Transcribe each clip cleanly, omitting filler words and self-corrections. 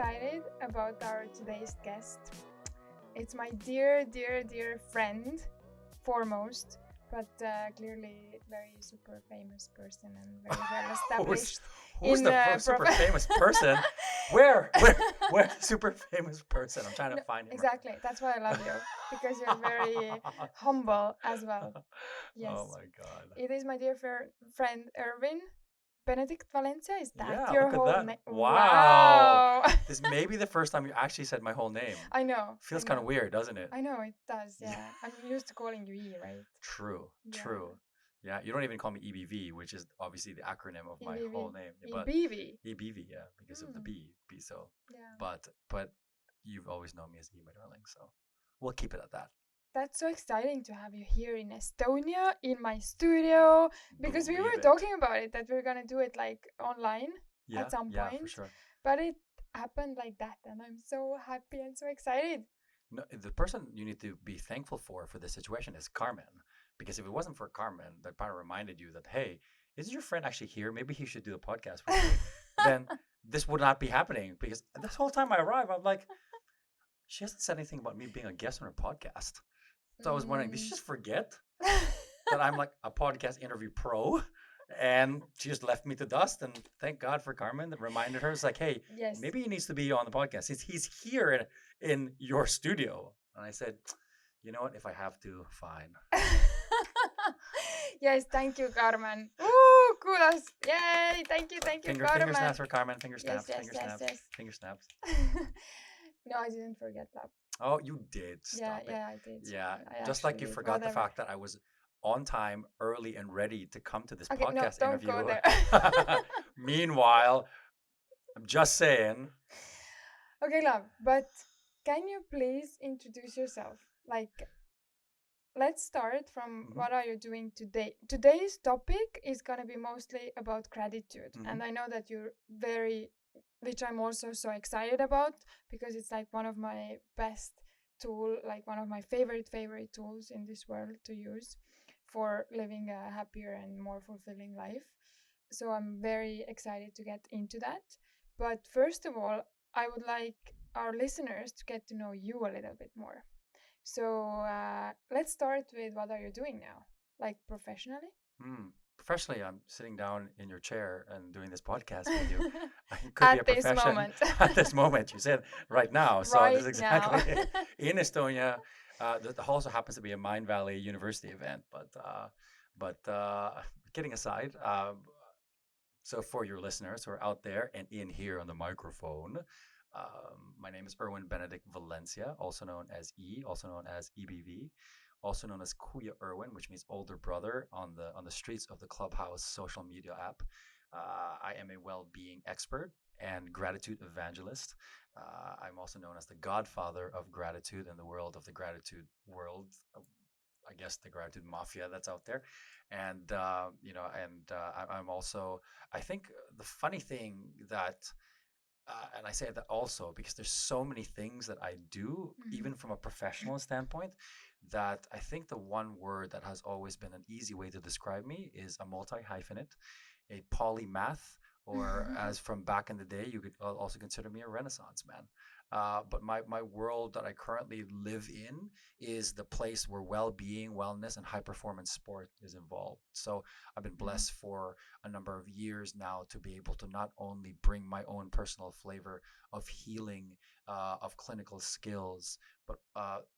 excited about our today's guest. It's my dear, dear, dear friend, foremost, but clearly very super famous person and very well established. Who's the super famous person? Where the super famous person? I'm trying to find him. Exactly. That's why I love you, because you're very humble as well. Yes. Oh my God. It is my dear friend Erwin Benedict Valencia. Is that Yeah, your look at whole that. name? Wow. This may be the first time you actually said my whole name. I know. Feels kind of weird, doesn't it? I know it does. Yeah. I'm used to calling you E, right? True. Yeah. True. Yeah, you don't even call me EBV, which is obviously the acronym of my EBV. whole name. EBV. EBV, yeah, because of the B. So, Yeah. but you've always known me as E, my darling. So we'll keep it at that. That's so exciting to have you here in Estonia, in my studio, because we were talking about it, that we're gonna do it like online at some point. Yeah, for sure. But it happened like that, and I'm so happy and so excited. No, the person you need to be thankful for this situation is Carmen, because if it wasn't for Carmen, that kind of reminded you that, hey, is your friend actually here? Maybe he should do the podcast with me. Then this would not be happening, because this whole time I arrive, I'm like, she hasn't said anything about me being a guest on her podcast. So I was wondering, did she just forget that I'm like a podcast interview pro? And she just left me to dust. And thank God for Carmen that reminded her. It's like, hey, maybe he needs to be on the podcast. He's here in your studio. And I said, you know what? If I have to, fine. Yes, thank you, Carmen. Ooh, kudos. Yay, thank you, Carmen. Finger snaps for Carmen. Finger snaps. Yes. Finger snaps. No, I didn't forget that. Oh, you did. Stop it. Yeah, I did. Yeah, just like you forgot the fact that I was on time, early, and ready to come to this podcast interview. Don't go there. Meanwhile, I'm just saying. Okay, love, but can you please introduce yourself? Like, let's start from what are you doing today? Today's topic is going to be mostly about gratitude. And I know that you're which I'm also so excited about, because it's like one of my best tool, like one of my favorite tools in this world to use for living a happier and more fulfilling life. So I'm very excited to get into that. But first of all, I would like our listeners to get to know you a little bit more. So let's start with what are you doing now, like professionally? Professionally, I'm sitting down in your chair and doing this podcast with you. Could At be a this profession. moment. At this moment, you said right now. So Right this is exactly now. in Estonia. That also happens to be a Mind Valley University event. But kidding aside, so for your listeners who are out there and in here on the microphone, my name is Erwin Benedict Valencia, also known as E, also known as EBV, also known as Kuya Erwin, which means older brother on the streets of the Clubhouse social media app. I am a well-being expert and gratitude evangelist. I'm also known as the godfather of gratitude in the world of the gratitude world. I guess the gratitude mafia that's out there. And, I'm also, I think the funny thing that, and I say that also because there's so many things that I do, even from a professional standpoint, that I think the one word that has always been an easy way to describe me is a multi-hyphenate, a polymath, or as from back in the day, you could also consider me a Renaissance man. But my world that I currently live in is the place where well-being, wellness, and high-performance sport is involved. So I've been blessed for a number of years now to be able to not only bring my own personal flavor of healing, of clinical skills, but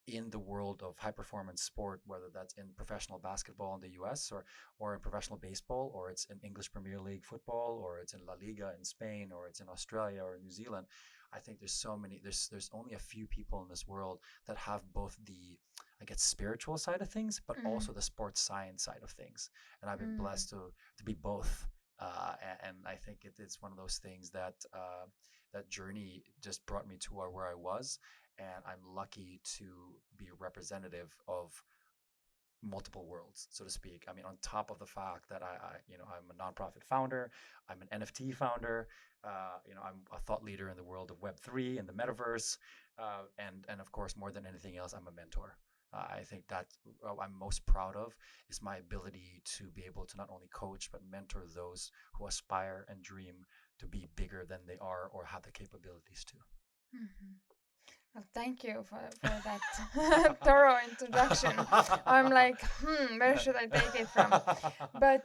in the world of high-performance sport, whether that's in professional basketball in the U.S. or in professional baseball, or it's in English Premier League football, or it's in La Liga in Spain, or it's in Australia or New Zealand. I think there's so many, there's only a few people in this world that have both the, I guess, spiritual side of things, but also the sports science side of things. And I've been blessed to be both. And I think it's one of those things that that journey just brought me to where I was. And I'm lucky to be a representative of multiple worlds, so to speak. I mean, on top of the fact that I'm a nonprofit founder, I'm an NFT founder, I'm a thought leader in the world of Web3 and the metaverse, and of course, more than anything else, I'm a mentor. I think that I'm most proud of is my ability to be able to not only coach but mentor those who aspire and dream to be bigger than they are or have the capabilities to. Mhm. Well, thank you for that thorough introduction. I'm like, where should I take it from? But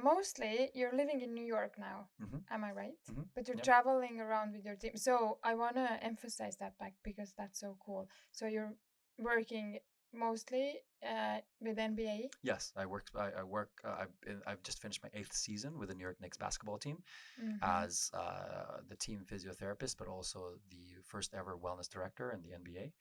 mostly, you're living in New York now. Hmm. Am I right? Hmm. But you're Yep. traveling around with your team. So I want to emphasize that back because that's so cool. So you're working mostly with NBA? Yes, I work. I work. I've just finished my 8th season with the New York Knicks basketball team Mm-hmm. as the team physiotherapist, but also the first ever wellness director in the NBA.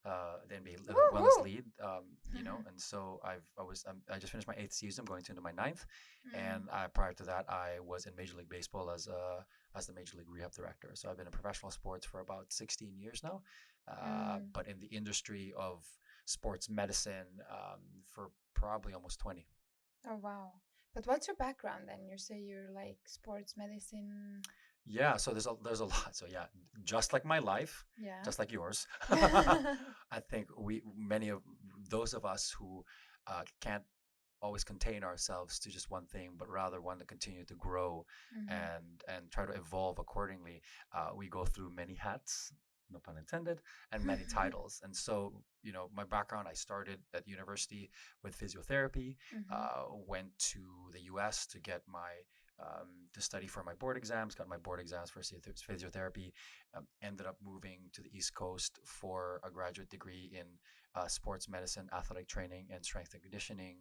The NBA wellness Woohoo! lead, and so I just finished my 8th season. I'm going into my ninth, Mm, and prior to that, I was in Major League Baseball as the Major League Rehab director. So I've been in professional sports for about 16 years now, mm. but in the industry of sports medicine for probably almost 20. Oh, wow. But what's your background then? You say you're like sports medicine. Yeah, so there's a lot. So yeah, just like my life, Yeah. just like yours, Mm-hmm. I think many of those of us who can't always contain ourselves to just one thing, but rather want to continue to grow and try to evolve accordingly. We go through many hats, no pun intended, and many titles. And so, my background, I started at university with physiotherapy, Mm-hmm. went to the U.S. to get my to study for my board exams, got my board exams for physiotherapy, ended up moving to the East Coast for a graduate degree in sports medicine, athletic training, and strength and conditioning.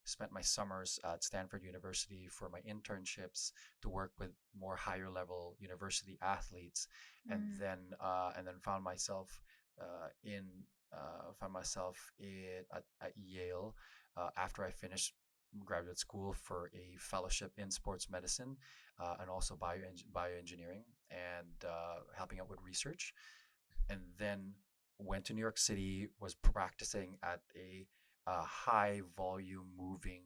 Spent my summers at Stanford University for my internships to work with more higher level university athletes, and Mm. then in found myself at Yale after I finished graduate school for a fellowship in sports medicine and also bioengineering and helping out with research. And then went to New York City, was practicing at a high volume moving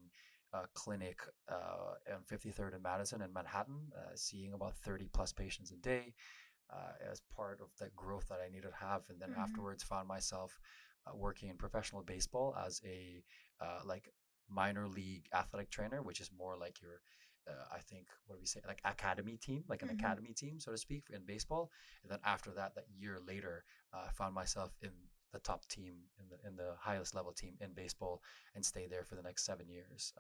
clinic on 53rd and Madison in Manhattan, seeing about 30 plus patients a day as part of the growth that I needed to have. And then Mm-hmm. afterwards found myself working in professional baseball as a like minor league athletic trainer, which is more like your I think what do we say, like academy team, like an Mm-hmm. academy team, so to speak, in baseball. And then after that, that year later, I found myself in the top team, in the highest level team in baseball, and stayed there for the next 7 years.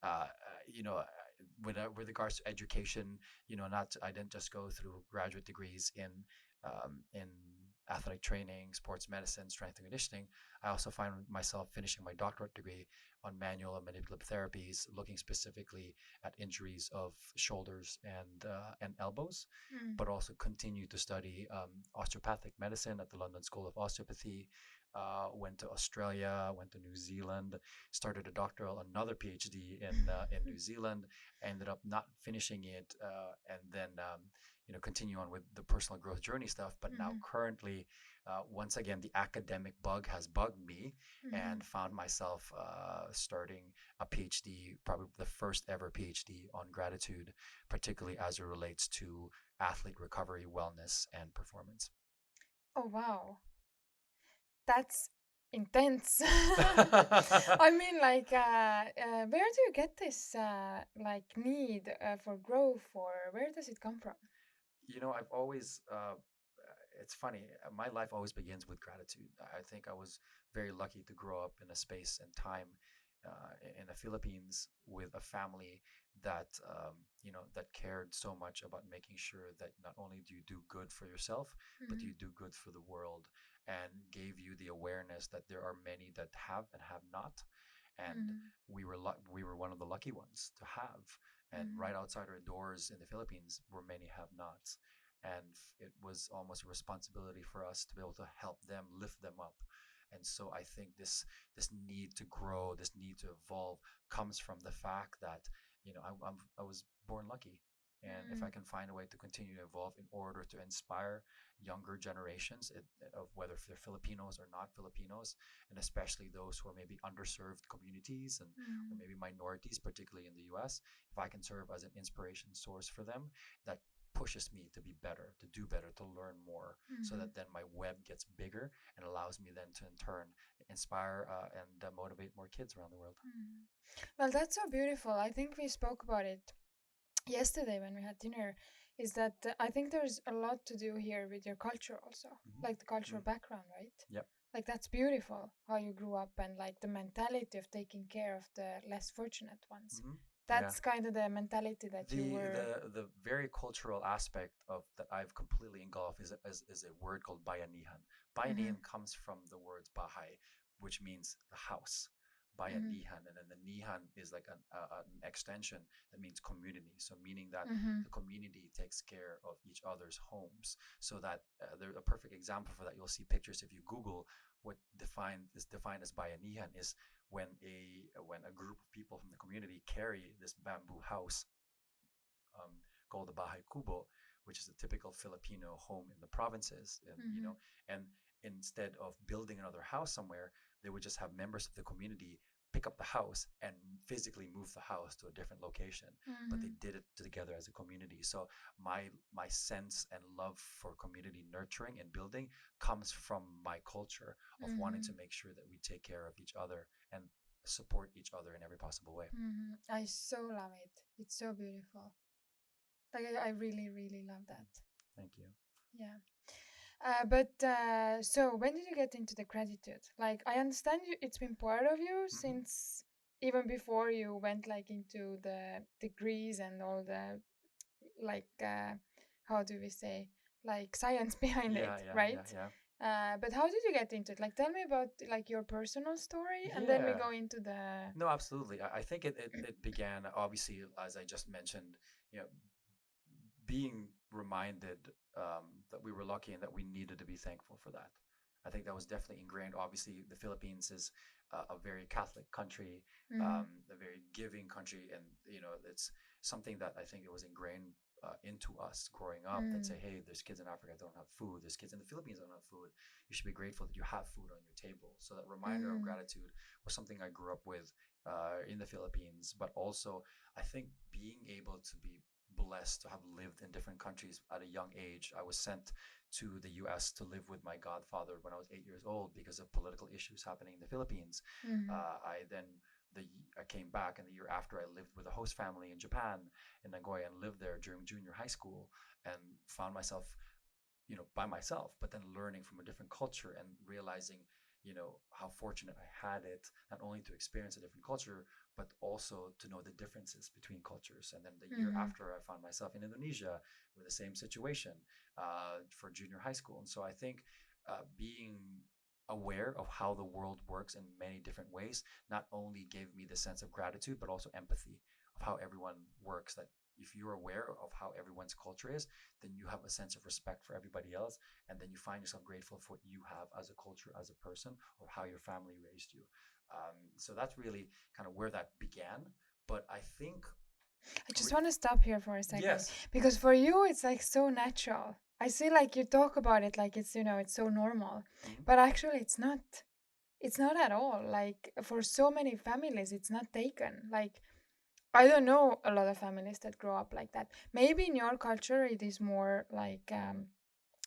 Uh, you know, with regards to education, not I didn't just go through graduate degrees in athletic training, sports medicine, strength and conditioning. I also find myself finishing my doctorate degree on manual and manipulative therapies, looking specifically at injuries of shoulders and elbows, Mm. but also continue to study osteopathic medicine at the London School of Osteopathy. Went to Australia, went to New Zealand, started a doctoral, another PhD in New Zealand. Ended up not finishing it, and then continue on with the personal growth journey stuff. But now Mm-hmm. currently, once again, the academic bug has bugged me, Mm-hmm. and found myself starting a PhD, probably the first ever PhD on gratitude, particularly as it relates to athlete recovery, wellness, and performance. Oh, wow. That's intense. I mean, like, where do you get this, like, need for growth, or where does it come from? I've always, it's funny, my life always begins with gratitude. I think I was very lucky to grow up in a space and time in the Philippines with a family that cared so much about making sure that not only do you do good for yourself, but Mm-hmm. you do good for the world, and gave you the awareness that there are many that have and have not. And Mm-hmm. we were one of the lucky ones to have. And Mm-hmm. right outside our doors in the Philippines were many have-nots, and it was almost a responsibility for us to be able to help them, lift them up. And so I think this need to grow, this need to evolve, comes from the fact that I was born lucky. And if I can find a way to continue to evolve in order to inspire younger generations of whether they're Filipinos or not Filipinos, and especially those who are maybe underserved communities and or Mm-hmm. maybe minorities, particularly in the U.S., if I can serve as an inspiration source for them, that pushes me to be better, to do better, to learn more, so Mm-hmm. that then my web gets bigger and allows me then to in turn inspire and motivate more kids around the world. Mm-hmm. Well, that's so beautiful. I think we spoke about it yesterday when we had dinner, is that I think there's a lot to do here with your culture also, Hmm. like the cultural Hmm. background, right? Yep. Like that's beautiful how you grew up and like the mentality of taking care of the less fortunate ones. Hmm. Yeah. That's kind of the mentality that you The were. the the very cultural aspect of that I've completely engulfed is a word called bayanihan. Mm-hmm, Bayanihan comes from the words bahay, which means the house. mm-hmm, Bayanihan, and then the nihan is like an extension that means community. So meaning that mm-hmm, the community takes care of each other's homes. So that a perfect example for that, you'll see pictures if you Google what defined as bayanihan is when a group of people from the community carry this bamboo house um, called the Bahay Kubo, which is a typical Filipino home in the provinces, and mm-hmm, and instead of building another house somewhere, they would just have members of the community pick up the house and physically move the house to a different location, but they mm-hmm, did it together as a community. So my sense and love for community nurturing and building comes from my culture of wanting mm-hmm, to make sure that we take care of each other and support each other in every possible way. mm-hmm. I so love it. It's so beautiful. Like I really, really love that. Thank you. Yeah. But so when did you get into the gratitude? Like I understand you, it's been part of you Mm-hmm. since even before you went like into the degrees and all the like how do we say like science behind it, Yeah, yeah, yeah, right? yeah. But how did you get into it? Like tell me about like your personal story and then we Yeah. go into the. No, absolutely. I think it began obviously, as I just mentioned, you know, being reminded that we were lucky and that we needed to be thankful for that. I think that was definitely ingrained. Obviously, the Philippines is a very Catholic country, Mm-hmm, a very giving country, and it's something that I think it was ingrained into us growing up. That mm-hmm, say, hey, there's kids in Africa that don't have food. There's kids in the Philippines that don't have food. You should be grateful that you have food on your table. So that reminder of mm-hmm, gratitude was something I grew up with in the Philippines, but also I think being able to be blessed to have lived in different countries at a young age. I was sent to the US to live with my godfather when I was 8 years old because of political issues happening in the Philippines. mm-hmm, I then I came back, and the year after I lived with a host family in Japan in Nagoya and lived there during junior high school and found myself by myself, but then learning from a different culture and realizing how fortunate I had it not only to experience a different culture but also to know the differences between cultures. And then the year mm-hmm, after, I found myself in Indonesia with the same situation for junior high school. And so I think being aware of how the world works in many different ways not only gave me the sense of gratitude but also empathy of how everyone works. That if you're aware of how everyone's culture is, then you have a sense of respect for everybody else, and then you find yourself grateful for what you have as a culture, as a person, or how your family raised you. So that's really kind of where that began. But I think, I just want to stop here for a second yes. because for you it's like so natural. I see like you talk about it like it's it's so normal. Mhm. But actually it's not. It's not at all. Like for so many families it's not taken. Like I don't know a lot of families that grow up like that. Maybe in your culture it is more like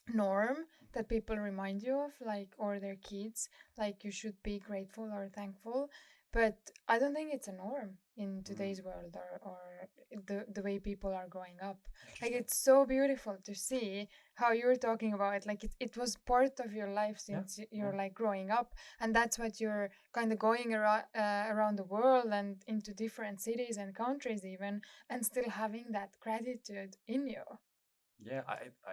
norm that people remind you of, like, or their kids, like you should be grateful or thankful. But I don't think it's a norm in Mm, today's world, or the way people are growing up. Like interesting. it's so beautiful to see how you're talking about it. Like it was part of your life Yeah, since yeah. you're like growing up, and that's what you're kind of going around the world and into different cities and countries even, and still having that gratitude in you. Yeah,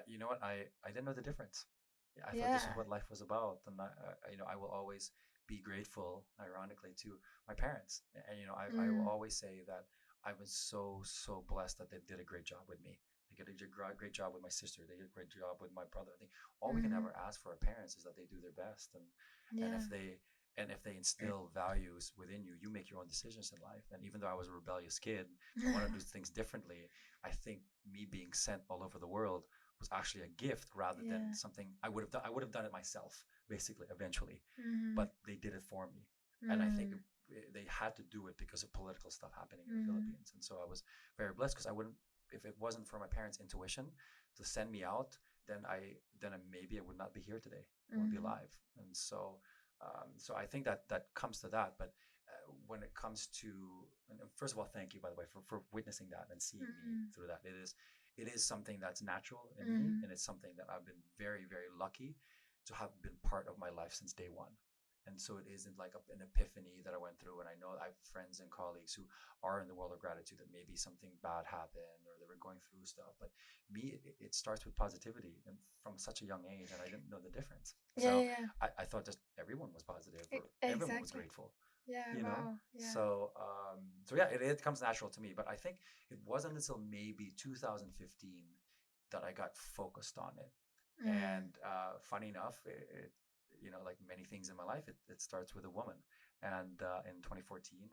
you know what? I didn't know the difference. Yeah, I thought Yeah. this is what life was about, and I will always be grateful, ironically, to my parents. And I will Mm, always say that I was so blessed that they did a great job with me. They did a great job with my sister. They did a great job with my brother. I think all we can mm-hmm. ever ask for our parents is that they do their best, and Yeah. if they instill values within you, you make your own decisions in life. And even though I was a rebellious kid, I want to do things differently. I think me being sent all over the world was actually a gift rather than Yeah. something I would have done. I would have done it myself, basically, eventually, Mm-hmm. but they did it for me. And I think Mm-hmm. they had to do it because of political stuff happening in the Mm-hmm. Philippines. And so I was very blessed because I wouldn't, if it wasn't for my parents' intuition to send me out, then maybe I would not be here today. I wouldn't be Mm-hmm. alive. And so, so I think that comes to that. But when it comes to, and first of all, thank you, by the way, for witnessing that and seeing me Mm. through that. It is something that's natural in me, Mm. and it's something that I've been very, very lucky to have been part of my life since day one. And so it isn't like an epiphany that I went through. And I know I have friends and colleagues who are in the world of gratitude that maybe something bad happened or they were going through stuff. But me, it starts with positivity and from such a young age, and I didn't know the difference. Yeah, So yeah, I thought just everyone was positive yeah. or everyone was Exactly. grateful, Yeah, you know? wow. Yeah. So yeah, it comes natural to me. But I think it wasn't until maybe 2015 that I got focused on it. Mm. And funny enough, like many things in my life, it starts with a woman. And in 2014,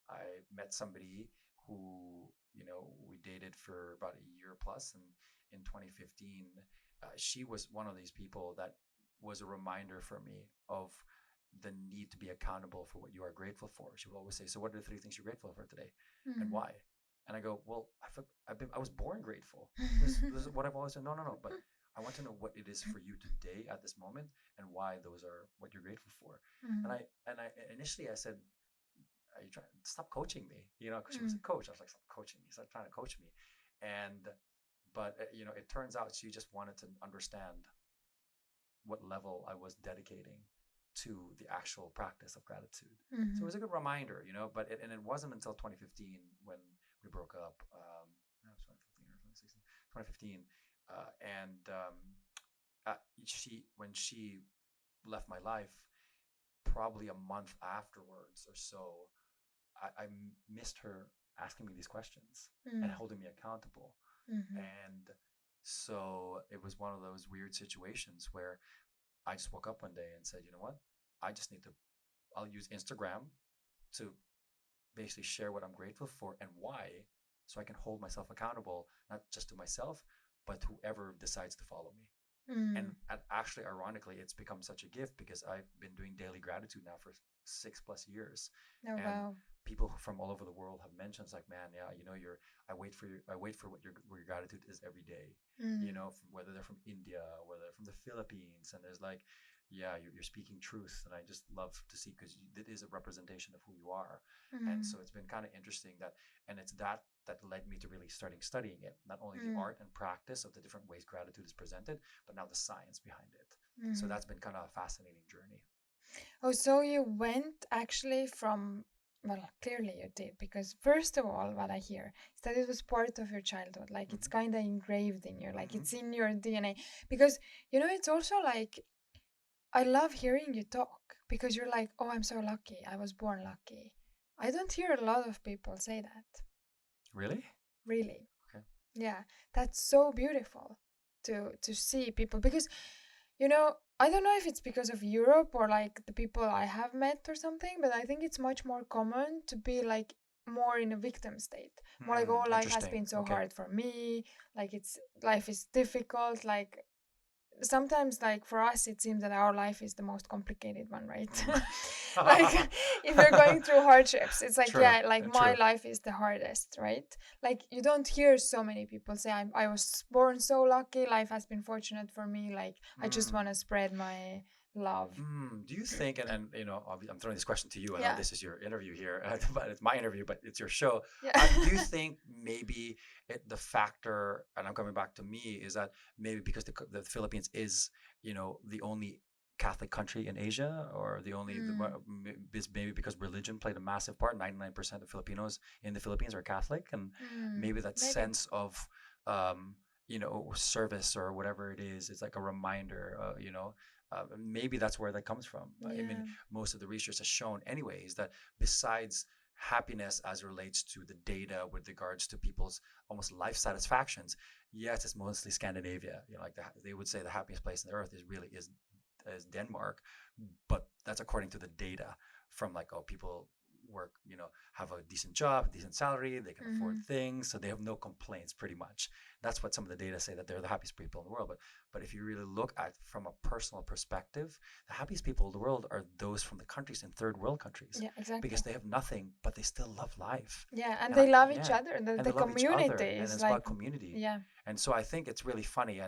I met somebody who, we dated for about a year plus. And in 2015, she was one of these people that was a reminder for me of the need to be accountable for what you are grateful for. She would always say, "So, what are the three things you're grateful for today, and Mm. why?" And I go, "Well, I was born grateful. This is what I've always said. No, no, no. But I want to know what it is for you today at this moment, and why those are what you're grateful for." And Mm. I initially I said, "Are you trying? Stop coaching me?" Because she was Mm. a coach. I was like, "Stop coaching me. Stop trying to coach me." And but it turns out she just wanted to understand what level I was dedicating to the actual practice of gratitude. So it Mhm. was a good reminder, and it wasn't until 2015 when we broke up. That was 2015 or 2016, 2015. And when she left my life, probably a month afterwards or so, I missed her asking me these questions and Mm. holding me accountable. Mhm. And so it was one of those weird situations where I just woke up one day and said, you know what? I just need to, I'll use Instagram to basically share what I'm grateful for and why, so I can hold myself accountable, not just to myself, but whoever decides to follow me. And Mm. actually, ironically, it's become such a gift because I've been doing daily gratitude now for 6+ years. Oh And wow. people from all over the world have mentioned, it's like, man, yeah, I wait for what your gratitude is every day, Mm. whether they're from India, whether they're from the Philippines. And there's like, yeah, you're speaking truth. And I just love to see, because it is a representation of who you are. And Mm. so it's been kind of interesting and it's that led me to really starting studying it, not only the Mm. art and practice of the different ways gratitude is presented, but now the science behind it. So Mhm. that's been kind of a fascinating journey. Oh, so you went actually from, well, clearly you did, because first of all, what I hear is that it was part of your childhood. Like it's Mm-hmm. kind of engraved in you, like Mm-hmm. it's in your DNA. Because, it's also like, I love hearing you talk because you're like, oh, I'm so lucky. I was born lucky. I don't hear a lot of people say that, Really? really. Okay. Yeah, that's so beautiful to see people because I don't know if it's because of Europe or like the people I have met or something, but I think it's much more common to be like more in a victim state. More like, oh, life has Interesting. been so Okay. hard for me, like it's life is difficult, like sometimes like for us it seems that our life is the most complicated one, right? Like Mm. if you're going through hardships, it's like, True. yeah, like my True. life is the hardest, right? Like you don't hear so many people say I was born so lucky, life has been fortunate for me, like I just want Mm. to spread my love. Do you think, and I'm throwing this question to you. I know Yeah. this is your interview here, but it's my interview, but it's your show. Yeah. Do you think maybe the factor, and I'm coming back to me, is that maybe because the Philippines is, the only Catholic country in Asia, or the only, Mm. maybe because religion played a massive part. 99% of Filipinos in the Philippines are Catholic, and Mm. maybe that Maybe. sense of, service or whatever it is, it's like a reminder, maybe that's where that comes from. I mean, Yeah. most of the research has shown, anyways, that besides happiness as it relates to the data with regards to people's almost life satisfactions, yes, it's mostly Scandinavia. Like they would say the happiest place on the earth is Denmark, but that's according to the data from like, oh, people work, have a decent job, decent salary, they can afford Mm. things, so they have no complaints pretty much. That's what some of the data say, that they're the happiest people in the world. But if you really look at from a personal perspective, the happiest people in the world are those from the countries in third world countries, Yeah, because exactly. they have nothing, but they still love life. Yeah, and And they love each yeah, other. The, and the they love each community other, and is it's like, about community. yeah. And so I think it's really funny,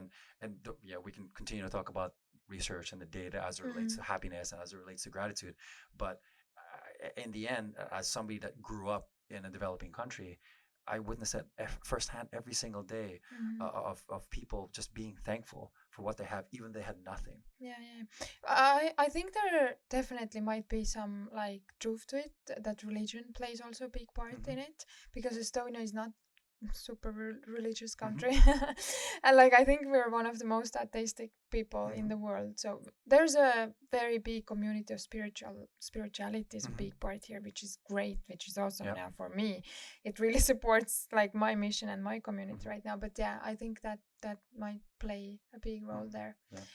yeah, we can continue to talk about research and the data as it relates Mm. to happiness and as it relates to gratitude. But in the end, as somebody that grew up in a developing country, I witnessed it firsthand every single day, Mhm. of people just being thankful for what they have, even they had nothing. Yeah, yeah. I think there definitely might be some like truth to it that religion plays also a big part Hmm. in it, because Estonia is not super religious Hmm. country. And like I think we're one of the most atheistic people in Hmm. the world, so there's a very big community of spirituality is a Hmm. big part here, which is great, which is awesome. Yeah. Now for me it really supports like my mission and my community Hmm. right now, but yeah, I think that that might play a big role Hmm. there. Yeah.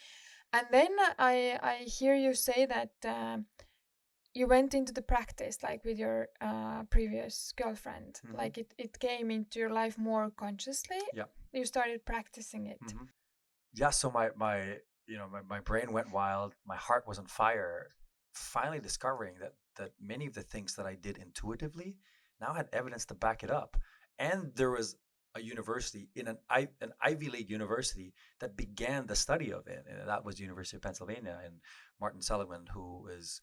And then I hear you say that you went into the practice like with your previous girlfriend. Hmm. Like it came into your life more consciously. Yeah. You started practicing it. Hmm. Yeah. So my brain went wild. My heart was on fire. Finally discovering that many of the things that I did intuitively now had evidence to back it up, and there was a university in an Ivy League university that began the study of it, and that was University of Pennsylvania. And Martin Seligman, who is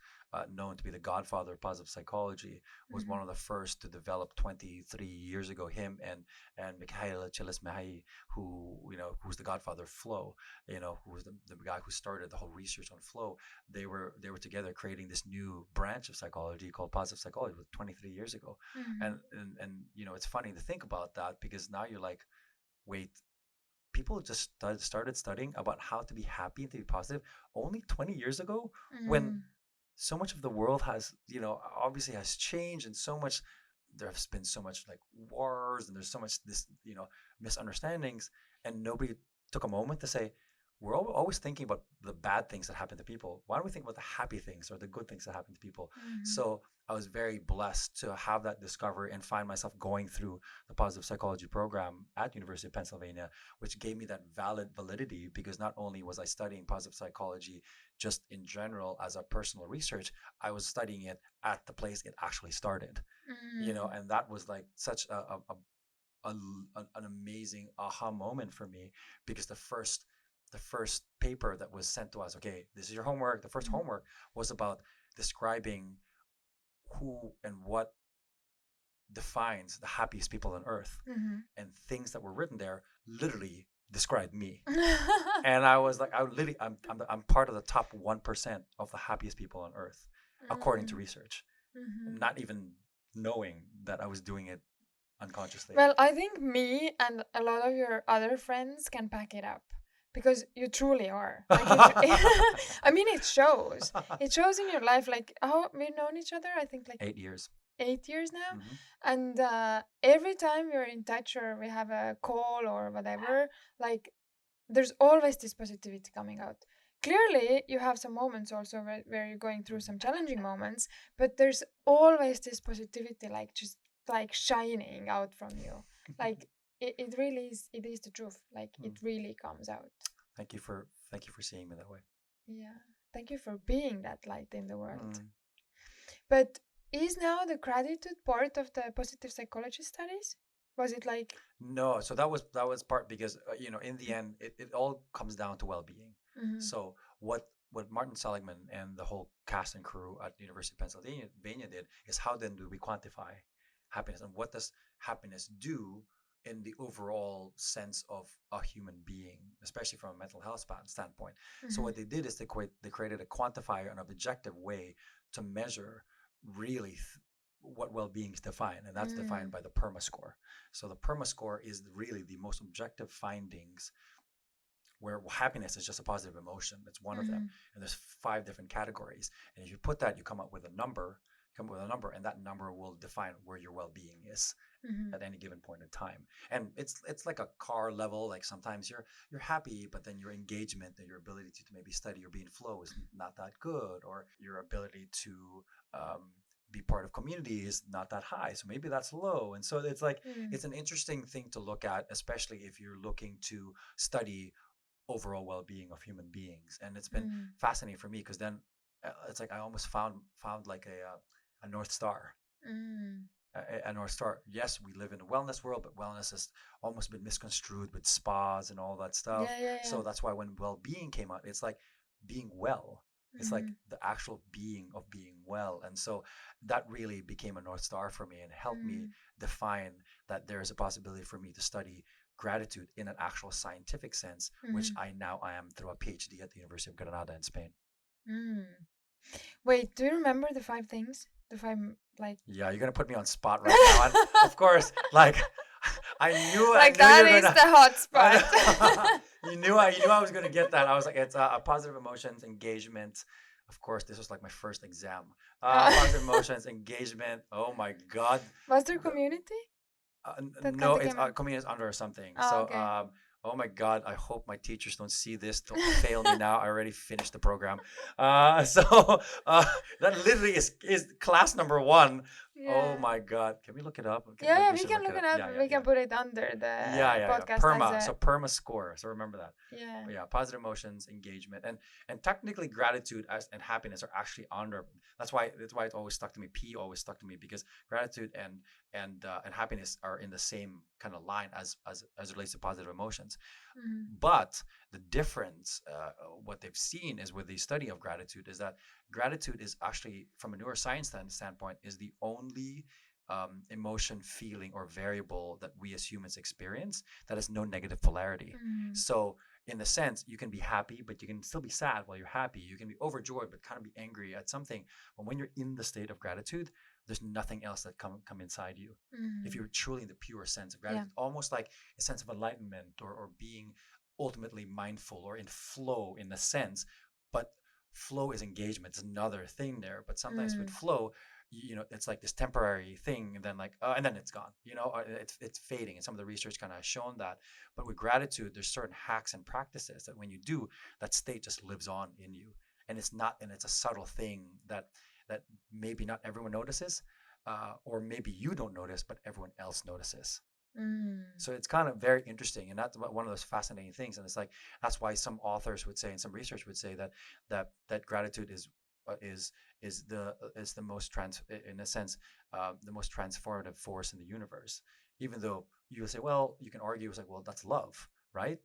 known to be the godfather of positive psychology, was one Mm-hmm. of the first to develop 23 years ago. Him and Mikhail Csikszentmihalyi, who's the godfather of flow, who was the guy who started the whole research on flow. They were together creating this new branch of psychology called positive psychology 23 years ago. Mm-hmm. And it's funny to think about that, because now you're like, wait, people just started studying about how to be happy and to be positive only 20 years ago, when Mm-hmm. so much of the world has, obviously has changed, and so much, there's been so much like wars, and there's so much this, misunderstandings, and nobody took a moment to say, we're always thinking about the bad things that happen to people. Why don't we think about the happy things or the good things that happen to people? Mm-hmm. So I was very blessed to have that discovery and find myself going through the positive psychology program at University of Pennsylvania, which gave me that validity, because not only was I studying positive psychology just in general as a personal research, I was studying it at the place it actually started. Mm-hmm. And that was like such a an amazing aha moment for me, because the first paper that was sent to us, okay, this is your homework. The first homework was about describing who and what defines the happiest people on earth, Mm-hmm. and things that were written there literally described me. And I was like, I'm part of the top 1% of the happiest people on earth, according to research, Mm-hmm. not even knowing that I was doing it unconsciously. Well, I think me and a lot of your other friends can back it up, because you truly are. Like it, I mean, it shows. It shows in your life. Like how we've known each other. I think like 8 years. 8 years now, Hmm. and every time we're in touch or we have a call or whatever, like there's always this positivity coming out. Clearly, you have some moments also where you're going through some challenging moments, but there's always this positivity, like just like shining out from you. Like it really is, it is the truth. Like it really comes out. Thank you for seeing me that way. Yeah. Thank you for being that light in the world. Mm. But is now the gratitude part of the positive psychology studies? Was it like. No, so that was part, because in the end it all comes down to well-being. Mm-hmm. So what Martin Seligman and the whole cast and crew at the University of Pennsylvania did is, how then do we quantify happiness, and what does happiness do in the overall sense of a human being, especially from a mental health standpoint. So Mm-hmm. what they did is they created a quantifier, an objective way to measure really what well-being is defined, and that's defined Mm. by the PERMA score. So the PERMA score is really the most objective findings, where happiness is just a positive emotion. It's one of them, Mm-hmm. and there's 5 different categories. And if you put that, you come up with a number. Come up with a number, and that number will define where your well-being is Mm-hmm. at any given point in time. And it's like a car level. Like sometimes you're happy, but then your engagement and your ability to maybe study or be in flow is not that good, or your ability to be part of community is not that high. So maybe that's low. And so it's like, Mm. it's an interesting thing to look at, especially if you're looking to study overall well-being of human beings. And it's been Mm. fascinating for me, because then it's like I almost found like a north star. Mm. A north star. Yes, we live in a wellness world, but wellness has almost been misconstrued with spas and all that stuff. Yeah, yeah, yeah. So that's why when well-being came out, it's like being well. It's like the actual being of being well. And so that really became a North Star for me and helped me define that there is a possibility for me to study gratitude in an actual scientific sense, which I am through a PhD at the University of Granada in Spain. Wait, do you remember the 5 things? The 5, like. Yeah, you're gonna put me on spot right now. And of course, like I knew Like you that were is gonna. the hot spot. You knew I was gonna get that. I was like, it's positive emotions, engagement. Of course, this was like my first exam. Positive emotions, engagement. Oh my God. Was there community? That No, kind of it's came out? community is under something. Oh, So, okay. oh my God, I hope my teachers don't see this. Don't fail me now. I already finished the program. So that literally is class number 1. Oh Yeah. my God, can we look it up? Yeah, We we should can look look it it up. up. Yeah, yeah, We yeah. can put it under Yeah, the yeah, yeah. podcast as Perma. a. So perma score. So remember that. Yeah. Yeah, positive emotions, engagement, and technically gratitude and happiness are actually under. That's why it always stuck to me. P always stuck to me because gratitude and happiness are in the same kind of line as it relates to positive emotions. But the difference, what they've seen is with the study of gratitude, is that gratitude is actually, from a neuroscience standpoint, is the only emotion, feeling, or variable that we as humans experience that has no negative polarity. So, in a sense, you can be happy, but you can still be sad while you're happy. You can be overjoyed, but kind of be angry at something. But when you're in the state of gratitude, there's nothing else that come inside you. If you're truly in the pure sense of gratitude, almost like a sense of enlightenment or being ultimately mindful or in flow in a sense. But flow is engagement. It's another thing there. But sometimes with flow, it's like this temporary thing, and then and then it's gone. It's fading, and some of the research kind of has shown that. But with gratitude, there's certain hacks and practices that when you do, that state just lives on in you, and it's a subtle thing that maybe not everyone notices, or maybe you don't notice, but everyone else notices. So it's kind of very interesting, and that's one of those fascinating things. And it's like that's why some authors would say, and some research would say that gratitude is the most in a sense, the most transformative force in the universe. Even though you would say, well, you can argue, it's like, well, that's love, right?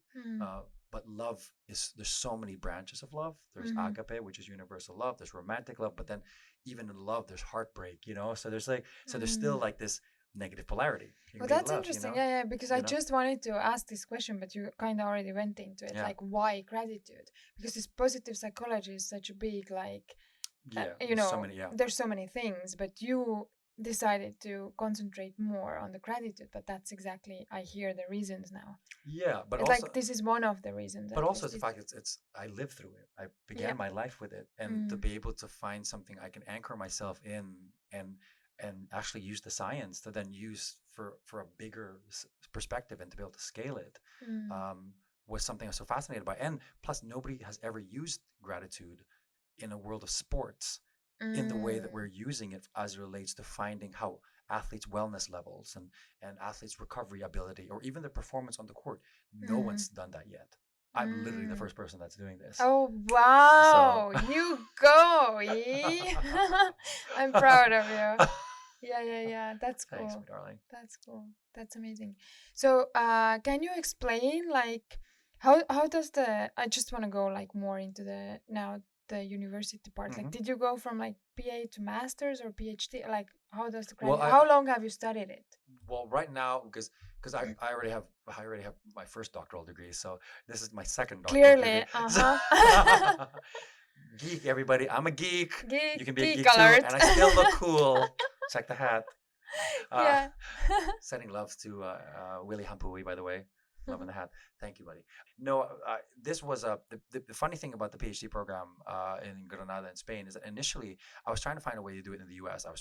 But love there's so many branches of love. There's agape, which is universal love. There's romantic love, but then even in love, there's heartbreak. So there's still like this negative polarity. Well, that's interesting. Yeah, yeah, because I just wanted to ask this question, but you kind of already went into it. Like, why gratitude? Because this positive psychology is such a big, like, there's so many things, but you decided to concentrate more on the gratitude. But that's exactly, I hear the reasons now. Yeah, but it's also, like this is one of the reasons. But also it's the fact it's I lived through it. I began my life with it, and to be able to find something I can anchor myself in, and actually use the science to then use for a bigger perspective and to be able to scale it, was something I was so fascinated by. And plus, nobody has ever used gratitude in a world of sports in the way that we're using it as it relates to finding how athletes' wellness levels and athletes' recovery ability, or even their performance on the court. No one's done that yet. I'm literally the first person that's doing this. Oh, wow. So. You go, I'm proud of you. Yeah. That's cool. Thanks, my darling. That's cool. That's amazing. So, can you explain, like, how does I just want to go, like, more into the university part. Like, did you go from, like, PA to master's or PhD? Like, how does the graduate? How long have you studied it? Well, right now, because I already have my first doctoral degree, so this is my second doctoral degree. Clearly, Geek, everybody. I'm a geek. You can be a geek alert. too, and I still look cool. Check the hat. Yeah. Sending love to Willie Hampui, by the way. Love in the hat. Thank you, buddy. No, this was the funny thing about the PhD program in Granada in Spain is that initially I was trying to find a way to do it in the US. I was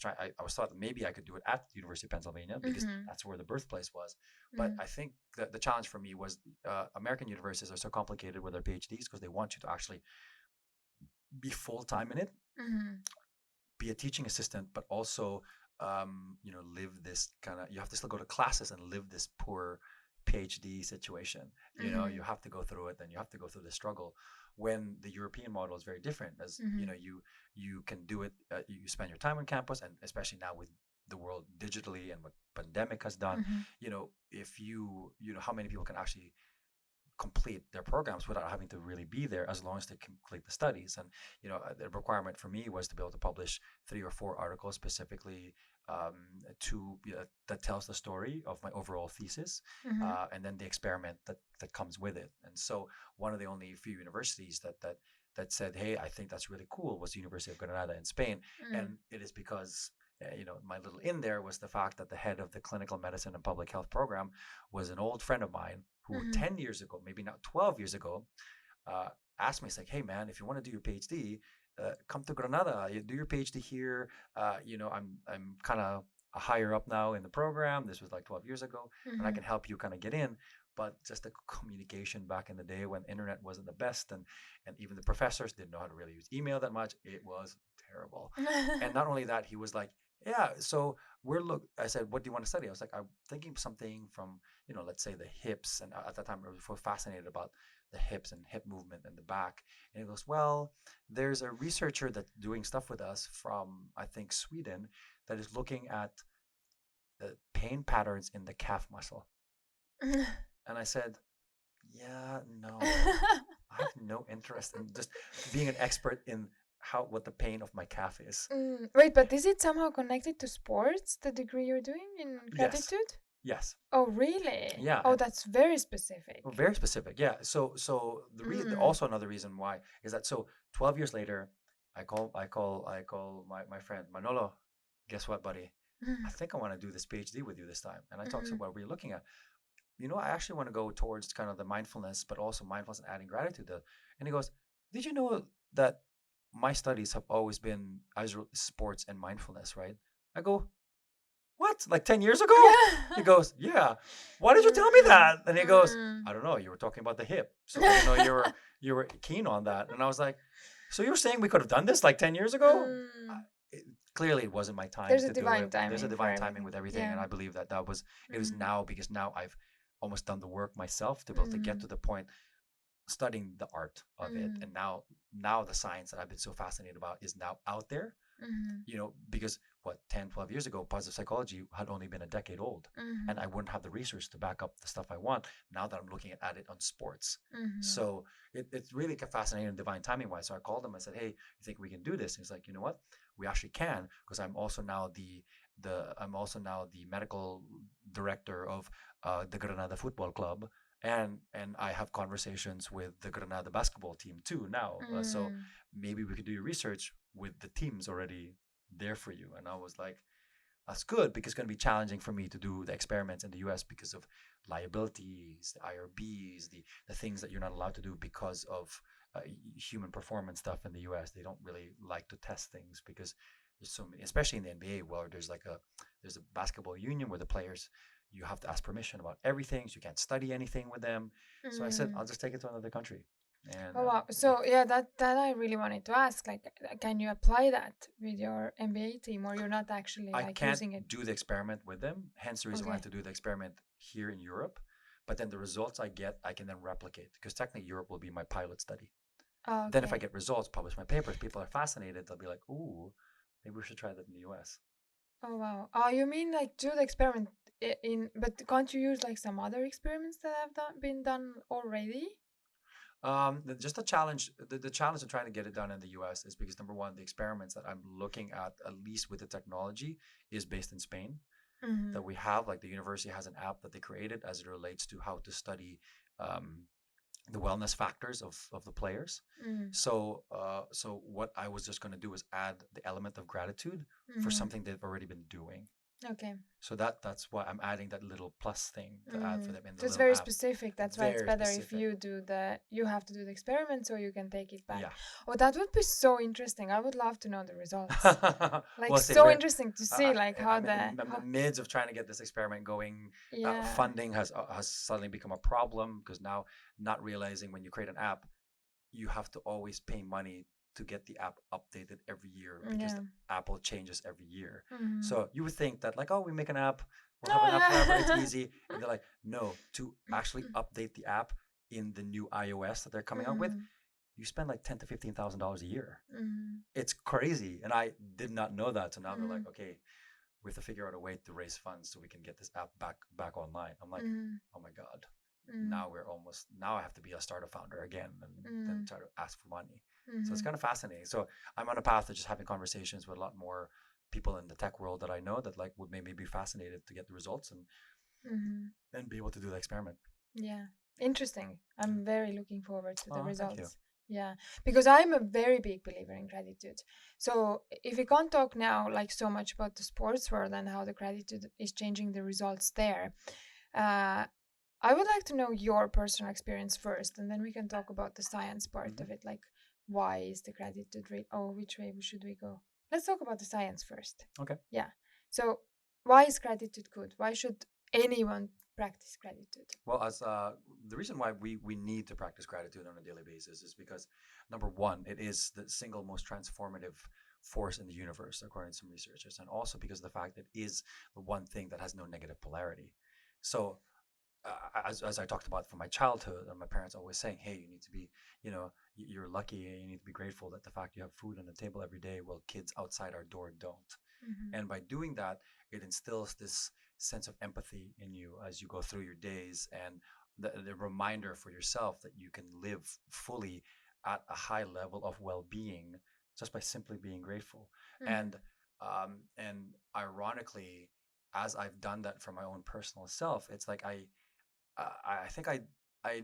thought that maybe I could do it at the University of Pennsylvania because that's where the birthplace was. But I think that the challenge for me was American universities are so complicated with their PhDs because they want you to actually be full-time in it, be a teaching assistant, but also live this kind of, you have to still go to classes and live this poor PhD situation. You have to go through it, then you have to go through the struggle. When the European model is very different, as you can do it, you spend your time on campus, and especially now with the world digitally and what pandemic has done, if how many people can actually complete their programs without having to really be there, as long as they complete the studies. And the requirement for me was to be able to publish 3 or 4 articles specifically um, that tells the story of my overall thesis, Mm-hmm. and then the experiment that comes with it. And so one of the only few universities that said, "Hey, I think that's really cool," was the University of Granada in Spain, Mm. and it is because my little in there was the fact that the head of the clinical medicine and public health program was an old friend of mine who Mm-hmm. 10 years ago, maybe now 12 years ago, uh, asked me, he's like, "Hey man, if you want to do your PhD, come to Granada. You do your PhD here. I'm kind of a higher up now in the program. This was like 12 years ago, and I Mm-hmm. can help you kind of get in." But just the communication back in the day when internet wasn't the best, and even the professors didn't know how to really use email that much, it was terrible. And not only that, he was like, "Yeah, so I said, "What do you want to study?" I was like, "I'm thinking something from, let's say the hips." And at that time, I was fascinated about the hips and hip movement and the back. And he goes, "Well, there's a researcher that's doing stuff with us from, I think, Sweden, that is looking at the pain patterns in the calf muscle." And I said, "Yeah, no, I have no interest in just being an expert in what the pain of my calf is." Wait, but is it somehow connected to sports, the degree you're doing in Yes, gratitude? yes, Oh, really? yeah, Oh, and that's very specific. very specific. Yeah. So Mm. also another reason why is that, so 12 years later, I call my friend Manolo. Guess what, buddy? I think I want to do this PhD with you this time. And I talked to Mm-hmm. him, what were you looking at? I actually want to go towards kind of the mindfulness, but also mindfulness and adding gratitude. And he goes, "Did you know that my studies have always been sports and mindfulness, right?" I go, "What? Like 10 years ago?" He goes, "Yeah. Why did you tell me Mm, that?" And he goes, mm. "I don't know. You were talking about the hip. So I didn't know you were keen on that." And I was like, "So you're saying we could have done this like 10 years ago?" Uh, Mm. it, Clearly, it wasn't my time There's a to do divine it. There's a timing for divine timing everything. with everything. Yeah. And I believe that it was Mm-hmm. now, because now I've almost done the work myself to be able to get Mm-hmm. to the point studying the art of it. Mm-hmm. And now the science that I've been so fascinated about is now out there, Mm-hmm. because what, 10, 12 years ago, positive psychology had only been a decade old, and I wouldn't have the research to back up the stuff I want now that I'm looking at it on sports. Mm-hmm. So it's really fascinating divine timing wise. So I called him. I said, "Hey, you think we can do this?" And he's like, "You know what? We actually can, because I'm also now the medical director of the Granada Football Club, and I have conversations with the Granada basketball team too now. So Mm. maybe we could do your research with the teams already there for you." And I was like, "That's good, because it's going to be challenging for me to do the experiments in the US because of liabilities, the IRBs, the things that you're not allowed to do because of human performance stuff in the US. They don't really like to test things because there's so many, especially in the NBA, where there's a basketball union where the players, you have to ask permission about everything, so you can't study anything with them." So I said, Mm. "I'll just take it to another country." And Oh wow. So yeah, that I really wanted to ask. Like, can you apply that with your MBA team, or you're not actually I like can't using it? do the experiment with them. Hence the reason why I have Okay. to do the experiment here in Europe. But then the results I get, I can then replicate, because technically Europe will be my pilot study. Oh, Then if I okay. get results, publish my papers, people are fascinated. They'll be like, "Ooh, maybe we should try that in the US." Oh wow. Oh, you mean like do the experiment but can't you use like some other experiments that have been done already? Just the challenge, the challenge of trying to get it done in the US is because, number one, the experiments that I'm looking at least with the technology, is based in Spain. Mm-hmm. That we have, like, the university has an app that they created as it relates to how to study um, the wellness factors of the players. Mm. So what I was just going to do is add the element of gratitude for Mm-hmm. something they've already been doing. Okay. So that's why I'm adding that little plus thing to add for Mm. them in the So it's little very app. specific. That's why it's Very better if specific. you have to do the experiment so you can take it back. Yeah. Oh, that would be so interesting. I would love to know the results. Like Well, see, so interesting to see like how I'm the in the how midst of trying to get this experiment going. yeah. Funding has suddenly become a problem, because now, not realizing, when you create an app, you have to always pay money to get the app updated every year, because Yeah. the Apple changes every year. Mm-hmm. So you would think that, like, oh, we make an app, we'll have an app forever, it's Oh, easy. And they're like, no, to actually update the app in the new iOS that they're coming out with, mm-hmm. you spend like $10,000 to $15,000 a year. Mm-hmm. It's crazy. And I did not know that. So now they're Mm-hmm. like, okay, we have to figure out a way to raise funds so we can get this app back online. I'm like, Mm-hmm. oh my God. now I have to be a startup founder again and then Mm. try to ask for money. So it's Mhm. kind of fascinating. So I'm on a path of just having conversations with a lot more people in the tech world that I know that like would maybe be fascinated to get the results Mhm. and be able to do the experiment. Yeah. Interesting. I'm very looking forward to the Oh, thank you. results. Yeah, because I'm a very big believer in gratitude. So if we can't talk now like so much about the sports world and how the gratitude is changing the results there, uh, I would like to know your personal experience first, and then we can talk about the science part Hmm. of it. Like, why is the gratitude rate? Oh, which way should we go? Let's talk about the science first. Okay. Yeah. So, why is gratitude good? Why should anyone practice gratitude? Well, as the reason why we need to practice gratitude on a daily basis is because number one, it is the single most transformative force in the universe, according to some researchers, and also because of the fact that it is the one thing that has no negative polarity. So, as I talked about from my childhood, and my parents always saying, "Hey, you need to be, you're lucky, and you need to be grateful that the fact you have food on the table every day, while kids outside our door don't." Mm-hmm. And by doing that, it instills this sense of empathy in you as you go through your days and the reminder for yourself that you can live fully at a high level of well-being just by simply being grateful. Mm-hmm. And ironically, as I've done that for my own personal self, it's like I think I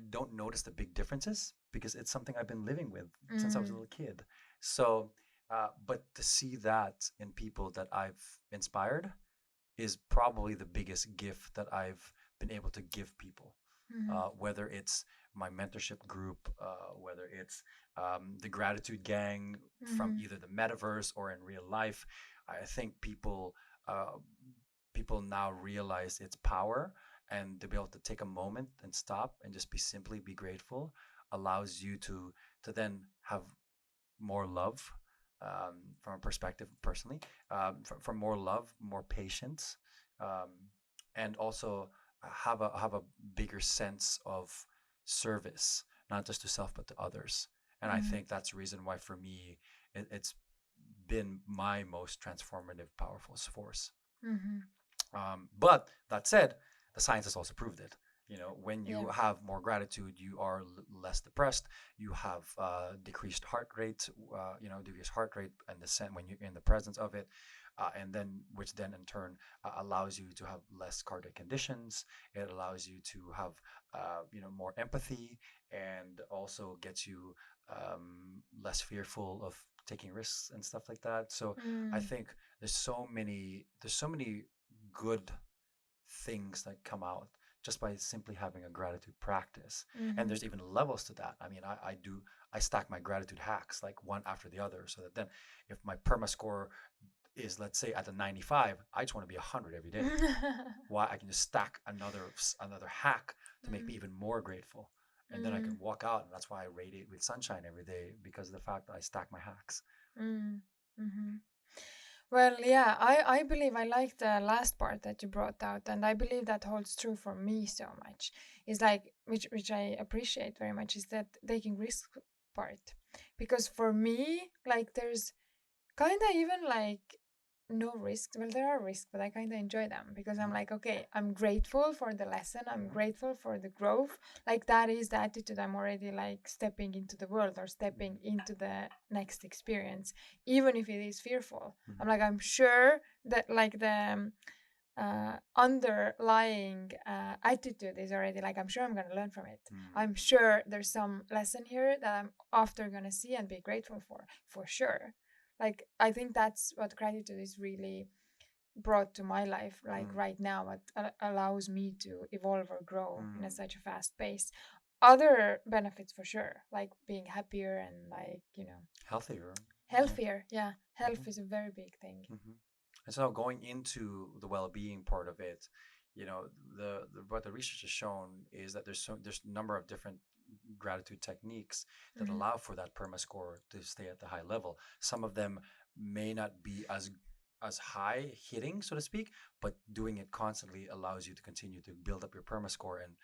don't notice the big differences because it's something I've been living with since I was a Mm-hmm. little kid. So, but to see that in people that I've inspired is probably the biggest gift that I've been able to give people. Mm-hmm. Whether it's my mentorship group, whether it's the gratitude gang from Mm-hmm. either the metaverse or in real life, I think uh, people now realize its power, and to be able to take a moment and stop and just be simply be grateful allows you to then have more love, from a perspective personally, from more love, more patience, um, and also have a bigger sense of service, not just to self but to others. And I Mm-hmm. think that's the reason why for me it's been my most transformative, powerful force. Mm-hmm. But that said, the science has also proved it. When Yeah. you have more gratitude, you are less depressed. You have decreased heart rate. Decreased heart rate and the when you're in the presence of it, and then which then in turn allows you to have less cardiac conditions. It allows you to have more empathy, and also gets you less fearful of taking risks and stuff like that. So I Mm. think there's so many good things that come out just by simply having a gratitude practice. And Mm-hmm. there's even levels to that. I mean, I stack my gratitude hacks like one after the other, so that then if my perma score is, let's say, at the 95, I just want to be 100 every day. Why? I can just stack another hack to make me Mm. even more grateful. And then I can Mm. walk out, and that's why I radiate with sunshine every day, because of the fact that I stack my hacks. Mm. Mm-hmm. Well, yeah, I believe I like the last part that you brought out, and I believe that holds true for me so much. Is like which I appreciate very much is that taking risk part, because for me, like there's kind of even like no risks. Well, there are risks, but I kind of enjoy them because I'm Mhm. like, okay, I'm grateful for the lesson. I'm Mhm. grateful for the growth. Like that is the attitude. I'm already like stepping into the world or stepping into the next experience, even if it is fearful. I'm Mhm. like, I'm sure that like the underlying attitude is already like, I'm sure I'm going to learn from it. Mhm. I'm sure there's some lesson here that I'm after going to see and be grateful for sure. Like, I think that's what gratitude is really brought to my life, like Mhm. right now, what allows me to evolve or grow in a, Mhm. such a fast pace. Other benefits for sure, like being happier and like, Healthier. Yeah. healthier. Yeah, Mhm. health is a very big thing. Mhm. And so going into the well-being part of it, what the research has shown is that there's a number of different gratitude techniques that Mm-hmm. allow for that perma score to stay at the high level. Some of them may not be as high hitting, so to speak, but doing it constantly allows you to continue to build up your perma score and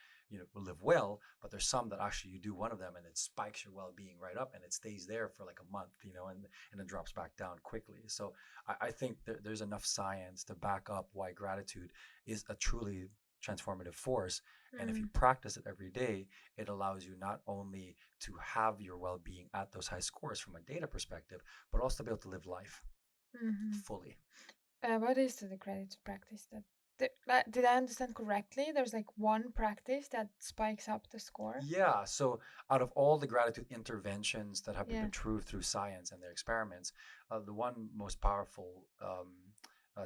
live well. But there's some that actually you do one of them and it spikes your well-being right up, and it stays there for like a month, and then drops back down quickly. So I think there's enough science to back up why gratitude is a truly transformative force. And if you Mm. practice it every day, it allows you not only to have your well-being at those high scores from a data perspective, but also to be able to live life Mm-hmm. fully. What is the gratitude practice that? Did I understand correctly? There's like one practice that spikes up the score. Yeah, so out of all the gratitude interventions that have been Yeah. proved through science and their experiments, the one most powerful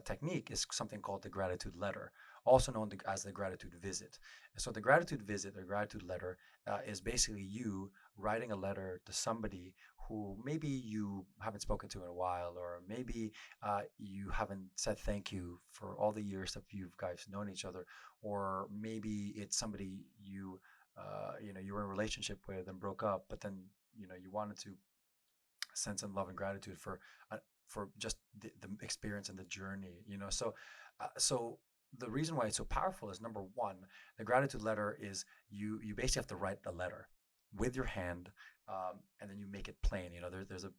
technique is something called the gratitude letter, also known as the gratitude visit. So the gratitude visit or gratitude letter is basically you writing a letter to somebody who maybe you haven't spoken to in a while, or maybe you haven't said thank you for all the years that you guys known each other, or maybe it's somebody you were in a relationship with and broke up, but then you wanted to send some love and gratitude for just the experience and the journey. So the reason why it's so powerful is, number one, the gratitude letter is you basically have to write the letter with your hand, and then you make it plain. There's a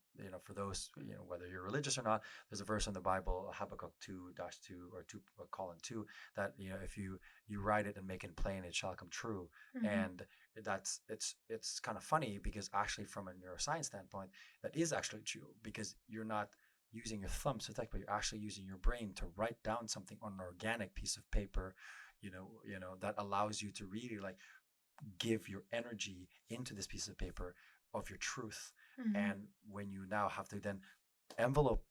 for those whether you're religious or not, there's a verse in the Bible, Habakkuk 2-2 or 2:2, that if you write it and make it plain, it shall come true. Mm-hmm. And it's kind of funny, because actually from a neuroscience standpoint, that is actually true, because you're not using your thumbs to type, but you're actually using your brain to write down something on an organic piece of paper, that allows you to really like give your energy into this piece of paper of your truth. Mm-hmm. And when you now have to then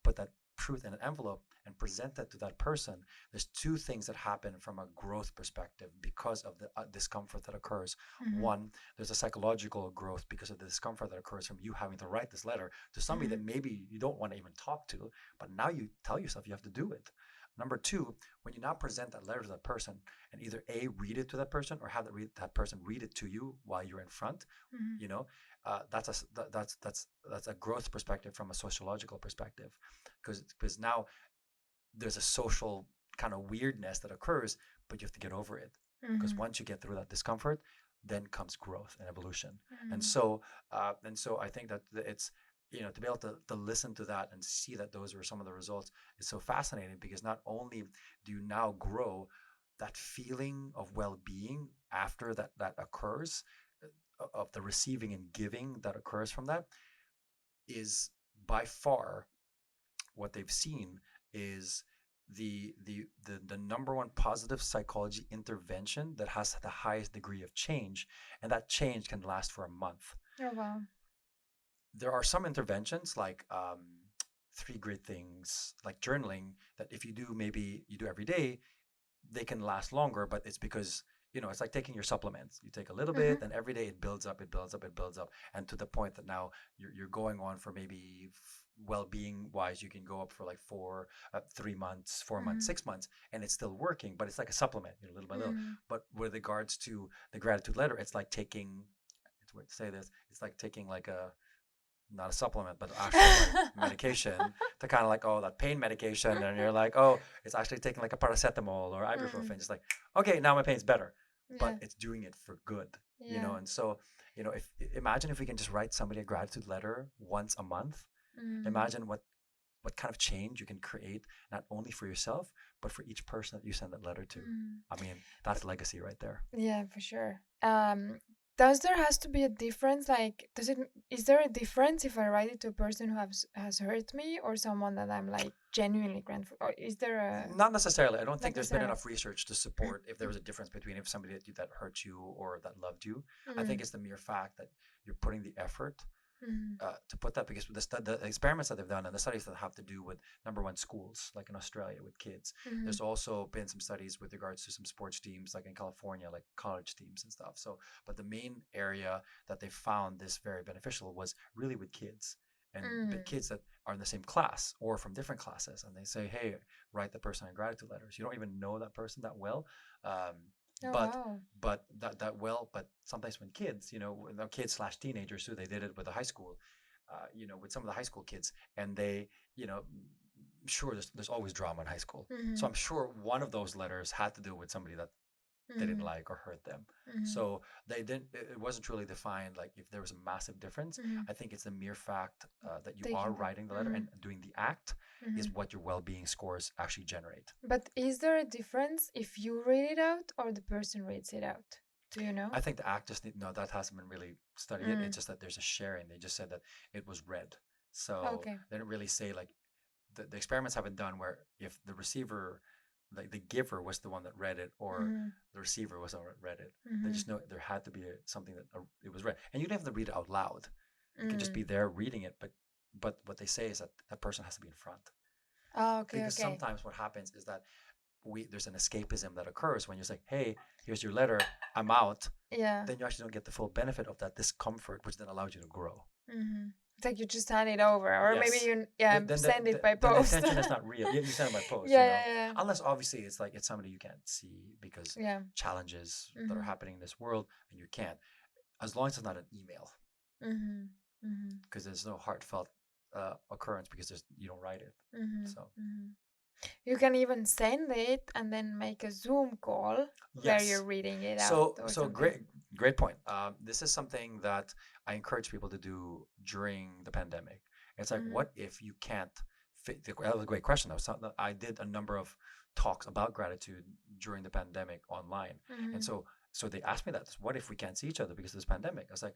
put that truth in an envelope and present that to that person, there's two things that happen from a growth perspective because of the discomfort that occurs. Mm-hmm. One, there's a psychological growth because of the discomfort that occurs from you having to write this letter to somebody Mm-hmm. that maybe you don't want to even talk to, but now you tell yourself you have to do it. Number two, when you now present that letter to that person and either A, read it to that person, or have that person read it to you while you're in front, Mm-hmm. you know, that's a growth perspective from a sociological perspective, because now there's a social kind of weirdness that occurs, but you have to get over it, because Mm-hmm. once you get through that discomfort, then comes growth and evolution. And Mm-hmm. so I think that it's to be able to listen to that and see that those were some of the results is so fascinating, because not only do you now grow that feeling of well-being after that occurs, of the receiving and giving that occurs from that, is by far what they've seen is the number one positive psychology intervention that has the highest degree of change, and that change can last for a month. Oh wow. There are some interventions like three great things like journaling, that if you do, maybe you do every day, they can last longer, but it's because it's like taking your supplements. You take a little Mm-hmm. bit, and every day it builds up, it builds up, it builds up, and to the point that now you're going on for maybe well-being wise, you can go up for like 3 months, 4 months, Mm-hmm. 6 months, and it's still working, but it's like a supplement, little by little. Mm-hmm. But with regards to the gratitude letter, it's like taking, it's weird to say this, it's like taking like a, not a supplement, but actual like medication, to kind of like, oh, that pain medication, and you're like, oh, it's actually taking like a paracetamol or ibuprofen. Mm. It's like, okay, now my pain's better, but Yeah. it's doing it for good, Yeah. And so, if imagine if we can just write somebody a gratitude letter once a month. Mm. Imagine what kind of change you can create, not only for yourself, but for each person that you send that letter to. Mm. I mean, that's legacy right there. Yeah, for sure. Does there has to be a difference? Like, is there a difference if I write it to a person who has hurt me, or someone that I'm like genuinely grateful? Or is there a Not necessarily. I don't not think there's been necessarily? enough research to support if there was a difference between if somebody that hurt you or that loved you. I think Mm. it's the mere fact that you're putting the effort Mm. to put that, because the experiments that they've done and the studies that have to do with, number one, schools, like in Australia with kids. Mm. There's also been some studies with regards to some sports teams, like in California, like college teams and stuff. So, but the main area that they found this very beneficial was really with kids, and Mm. kids that are in the same class or from different classes, and they say, hey, write the person a gratitude letters. You don't even know that person that well, um, Oh but wow. but sometimes when kids, kids slash teenagers too, they did it with the high school, with some of the high school kids, and they, you know, sure, there's always drama in high school, so Mm. I'm sure one of those letters had to do with somebody that they didn't Mm-hmm. like or hurt them. Mm-hmm. So they didn't. It wasn't really defined like if there was a massive difference. Mm-hmm. I think it's the mere fact that you are Taking the. writing the letter Mm-hmm. and doing the act Mm-hmm. is what your well-being scores actually generate. But is there a difference if you read it out or the person reads it out? Do you know? I think the act just need, no, that hasn't been really studied yet. Mm. It's just that there's a sharing. They just said that it was read. So Okay. they didn't really say like the experiments haven't done where if the receiver, like the giver was the one that read it or Mm-hmm. the receiver was the one that read it. They Mm-hmm. just know there had to be something that it was read. And you don't have to read it out loud. You can just Mm. be there reading it. But what they say is that that person has to be in front. Oh, okay, Because okay. sometimes what happens is that there's an escapism that occurs when you're like, hey, here's your letter, I'm out. Yeah. Then you actually don't get the full benefit of that discomfort, which then allows you to grow. Mm-hmm. It's like you just hand it over, or maybe Yes. you Then send it by then the post. intention is not real. Yeah, you send it by post, Yeah, yeah, yeah. Unless obviously it's like it's somebody you can't see because Yeah. challenges that are Mm-hmm. happening in this world and you can't. As long as it's not an email, Mm-hmm. Mm-hmm. because there's no heartfelt occurrence because you don't write it. Mm-hmm. So Mm-hmm. You can even send it and then make a Zoom call where you're yes. reading it out So or so something. great point. This is something that I encourage people to do during the pandemic. It's like, Mm-hmm. what if you can't fit? That was a great question. I did a number of talks about gratitude during the pandemic online, and Mm-hmm. so they asked me that. What if we can't see each other because of this pandemic? I was like,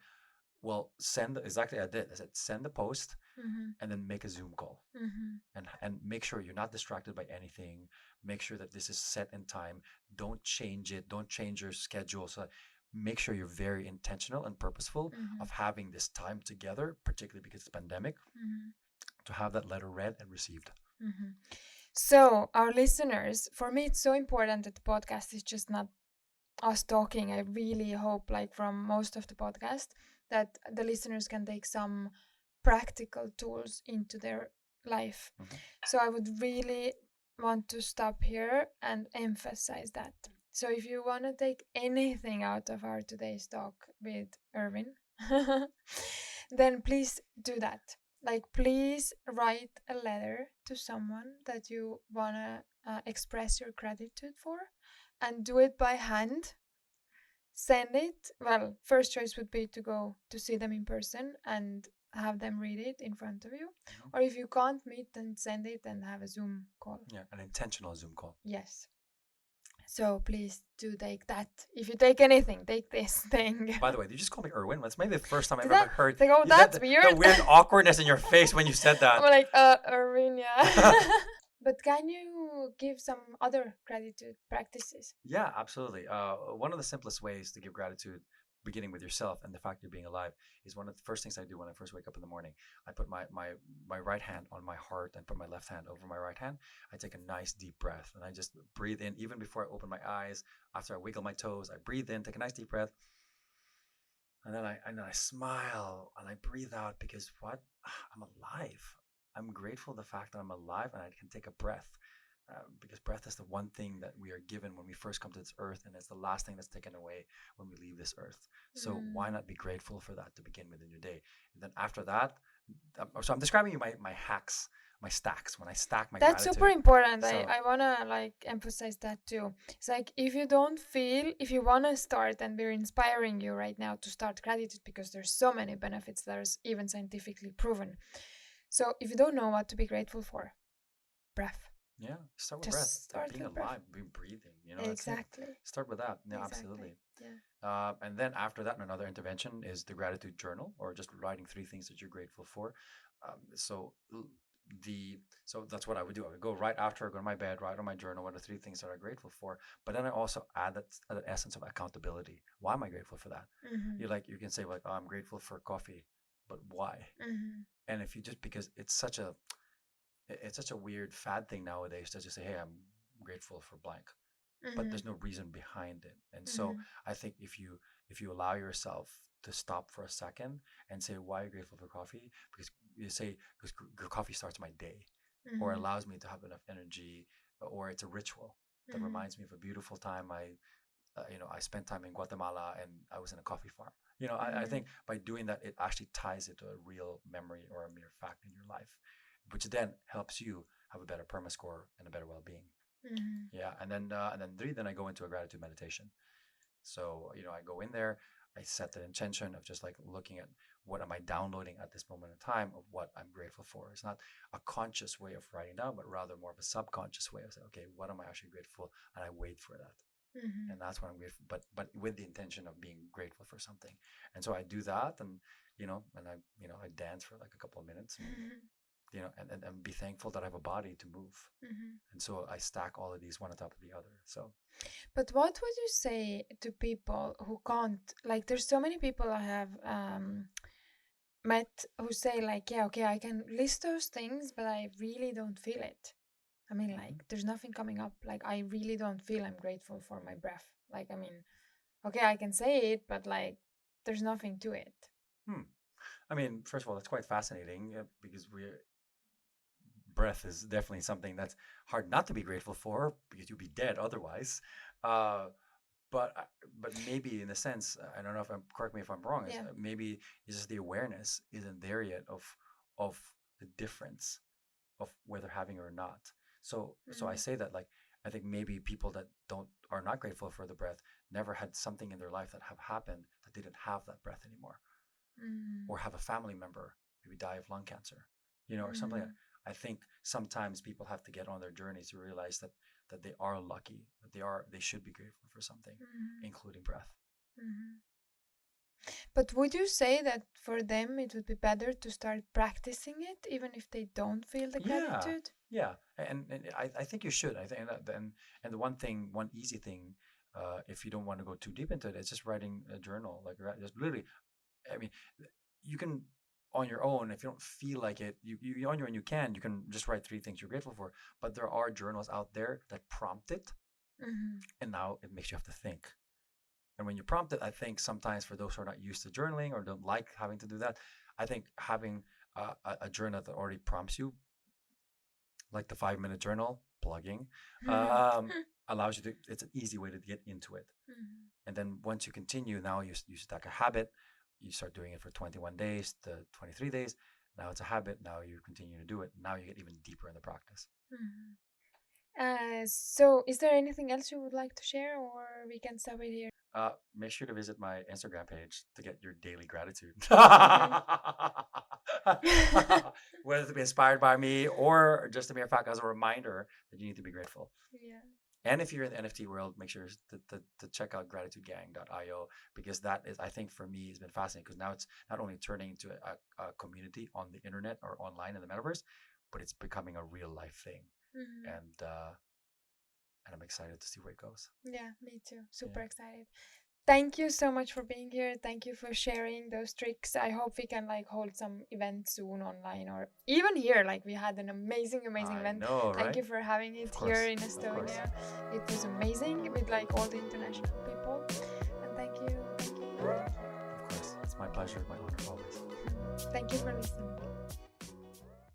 well, send exactly. I did. I said send the post Mm-hmm. and then make a Zoom call Mm-hmm. and make sure you're not distracted by anything. Make sure that this is set in time. Don't change it. Don't change your schedule. So make sure you're very intentional and purposeful Mm-hmm. of having this time together, particularly because it's pandemic, Mm-hmm. to have that letter read and received. Mm-hmm. So, our listeners, for me, it's so important that the podcast is just not us talking. I really hope, like from most of the podcast, that the listeners can take some practical tools into their life. Mhm. So, I would really want to stop here and emphasize that. So, if you want to take anything out of our today's talk with Erwin, then please do that. Like, please write a letter to someone that you want to express your gratitude for and do it by hand. Send it. Well, first choice would be to go to see them in person and have them read it in front of you. Mhm. Or if you can't meet, then send it and have a Zoom call. Yeah, an intentional Zoom call. Yes. So please do take that. If you take anything, take this thing. By the way, did you just call me Erwin? That's maybe the first time I've Did I? ever heard It's like, oh, you- that's the weird. weird awkwardness in your face when you said I'm that. like, Erwin, yeah. But can you give some other gratitude practices? Yeah, absolutely. One of the simplest ways to give gratitude, beginning with yourself and the fact you're being alive, is one of the first things I do when I first wake up in the morning. I put my right hand on my heart and put my left hand over my right hand. I take a nice deep breath and I just breathe in even before I open my eyes. After I wiggle my toes, I breathe in, take a nice deep breath, and then I smile and I breathe out because what? I'm alive. I'm grateful for the fact that I'm alive and I can take a breath. Because breath is the one thing that we are given when we first come to this earth, and it's the last thing that's taken away when we leave this earth. So why not be grateful for that to begin with in your day? And then after that, so I'm describing you my hacks, my stacks. When I stack my That's gratitude, super important. So- I wanna like emphasize that too. It's like if you don't feel, if you wanna start, and we're inspiring you right now to start gratitude because there's so many benefits that are even scientifically proven. So if you don't know what to be grateful for, breath. yeah, start with Just breath. start Being with breath. alive, being breathing. That's it. Exactly. Start with that. Yeah, Exactly. absolutely. Yeah. And then after that, another intervention is the gratitude journal, or just writing 3 things that you're grateful for. So so that's what I would do. I would go right after I go to my bed, write on my journal what are 3 things that I'm grateful for. But then I also add that essence of accountability. Why am I grateful for that? Mm-hmm. You can say like, oh, I'm grateful for coffee, but why? Mm-hmm. And if you just because it's such a weird fad thing nowadays to just say, hey, I'm grateful for blank, but there's no reason behind it. And so I think if you allow yourself to stop for a second and say, why are you grateful for coffee? Because you say, because coffee starts my day, or allows me to have enough energy, or it's a ritual that reminds me of a beautiful time I spent time in Guatemala and I was in a coffee farm. I think by doing that, it actually ties it to a real memory or a mere fact in your life, which then helps you have a better perma score and a better well-being. Mhm. Yeah, and then 3, then I go into a gratitude meditation. So, I go in there, I set the intention of just like looking at what am I downloading at this moment in time of what I'm grateful for. It's not a conscious way of writing down, but rather more of a subconscious way of saying, okay, what am I actually grateful? And I wait for that. Mhm. And that's what I'm grateful, but with the intention of being grateful for something. And so I do that, and I dance for like a couple of minutes, and and be thankful that I have a body to move. Mhm. And so I stack all of these one on top of the other. So But what would you say to people who can't, like, there's so many people I have met who say, like, yeah, okay, I can list those things, but I really don't feel it. I mean, like, mhm. there's nothing coming up. Like, I really don't feel I'm grateful for my breath. Like, I mean, okay, I can say it, but like, there's nothing to it. Hmm. I mean, first of all, it's quite fascinating because breath is definitely something that's hard not to be grateful for because you'd be dead otherwise. Uh, but but maybe in a sense, I don't know if I'm correct me if I'm wrong. Is Yeah. maybe it's just the awareness isn't there yet of the difference of whether having it or not. So I Mm. say that like I think maybe people that don't are not grateful for the breath never had something in their life that have happened that they didn't have that breath anymore, Mm. or have a family member maybe die of lung cancer, or something like Mm. that. I think sometimes people have to get on their journey to realize that they are lucky, that they should be grateful for something, Mm. including breath. Mm. But would you say that for them it would be better to start practicing it even if they don't feel the Yeah, gratitude? yeah, and I think you should. I think and the one easy thing, if you don't want to go too deep into it, is just writing a journal, like just literally. I mean, you can on your own if you don't feel like it. You on your own you can just write 3 things you're grateful for. But there are journals out there that prompt it, Mm-hmm. and now it makes you have to think. And when you prompt it, I think sometimes for those who are not used to journaling or don't like having to do that, I think having a journal that already prompts you, like the 5 minute journal plugging, allows you to. It's an easy way to get into it. Mm-hmm. And then once you continue, now you stack a habit. You start doing it for 21 days to 23 days. Now it's a habit. Now you continue to do it. Now you get even deeper in the practice. Mm-hmm. So is there anything else you would like to share, or we can stop it here? Make sure to visit my Instagram page to get your daily gratitude. Mm-hmm. Whether to be inspired by me or just a mere fact as a reminder that you need to be grateful. Yeah. And if you're in the NFT world, make sure to check out gratitudegang.io, because that is, I think for me, has been fascinating because now it's not only turning into a community on the internet or online in the metaverse, but it's becoming a real life thing. Mm-hmm. And I'm excited to see where it goes. Yeah, me too. Super Yeah. excited. Thank you so much for being here. Thank you for sharing those tricks. I hope we can like hold some event soon online or even here. Like we had an amazing I event. know, Thank right? you for having it Of here course. in Of course. Estonia. It was amazing with like all the international people. And thank you. Of course. It's my pleasure, my honor always. Thank you for listening.